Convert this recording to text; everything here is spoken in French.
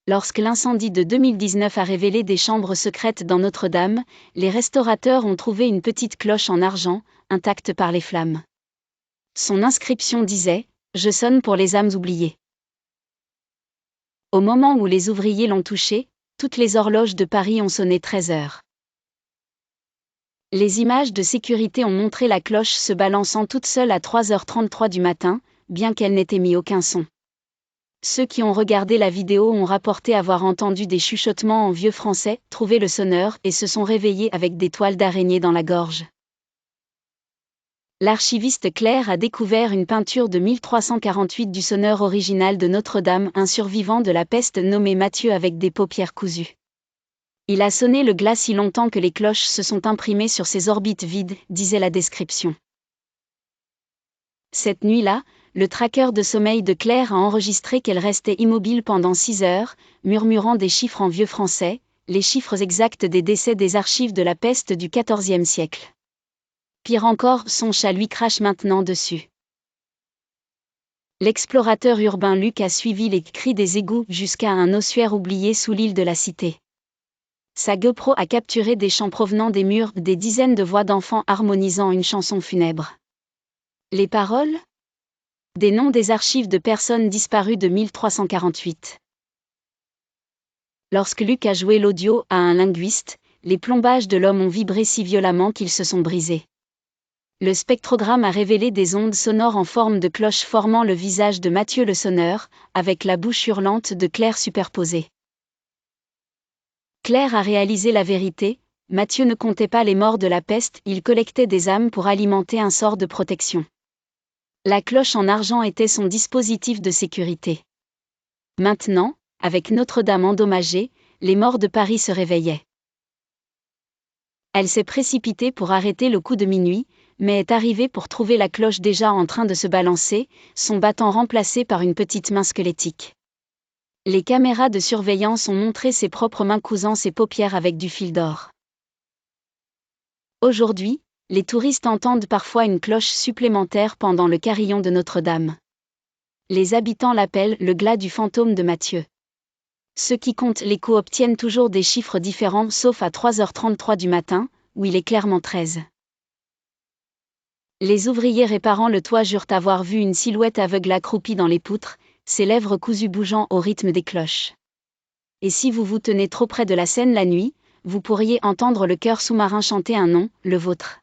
Lorsque l'incendie de 2019 a révélé des chambres secrètes dans Notre-Dame, les restaurateurs ont trouvé une petite cloche en argent, intacte par les flammes. Son inscription disait « Je sonne pour les âmes oubliées ». Au moment où les ouvriers l'ont touchée, toutes les horloges de Paris ont sonné 13 heures. Les images de sécurité ont montré la cloche se balançant toute seule à 3h33 du matin, bien qu'elle n'ait émis aucun son. Ceux qui ont regardé la vidéo ont rapporté avoir entendu des chuchotements en vieux français, trouvé le sonneur et se sont réveillés avec des toiles d'araignée dans la gorge. L'archiviste Claire a découvert une peinture de 1348 du sonneur original de Notre-Dame, un survivant de la peste nommé Mathieu avec des paupières cousues. Il a sonné le glas si longtemps que les cloches se sont imprimées sur ses orbites vides, disait la description. Cette nuit-là, le tracker de sommeil de Claire a enregistré qu'elle restait immobile pendant 6 heures, murmurant des chiffres en vieux français, les chiffres exacts des décès des archives de la peste du XIVe siècle. Pire encore, son chat lui crache maintenant dessus. L'explorateur urbain Luc a suivi les cris des égouts jusqu'à un ossuaire oublié sous l'île de la Cité. Sa GoPro a capturé des chants provenant des murs, des dizaines de voix d'enfants harmonisant une chanson funèbre. Les paroles ? Des noms des archives de personnes disparues de 1348. Lorsque Luc a joué l'audio à un linguiste, les plombages de l'homme ont vibré si violemment qu'ils se sont brisés. Le spectrogramme a révélé des ondes sonores en forme de cloche formant le visage de Mathieu le sonneur, avec la bouche hurlante de Claire superposée. Claire a réalisé la vérité, Mathieu ne comptait pas les morts de la peste, il collectait des âmes pour alimenter un sort de protection. La cloche en argent était son dispositif de sécurité. Maintenant, avec Notre-Dame endommagée, les morts de Paris se réveillaient. Elle s'est précipitée pour arrêter le coup de minuit, mais est arrivée pour trouver la cloche déjà en train de se balancer, son battant remplacé par une petite main squelettique. Les caméras de surveillance ont montré ses propres mains cousant ses paupières avec du fil d'or. Aujourd'hui, les touristes entendent parfois une cloche supplémentaire pendant le carillon de Notre-Dame. Les habitants l'appellent le glas du fantôme de Mathieu. Ceux qui comptent l'écho obtiennent toujours des chiffres différents sauf à 3h33 du matin, où il est clairement 13. Les ouvriers réparant le toit jurent avoir vu une silhouette aveugle accroupie dans les poutres, ses lèvres cousues bougeant au rythme des cloches. Et si vous vous tenez trop près de la Seine la nuit, vous pourriez entendre le chœur sous-marin chanter un nom, le vôtre.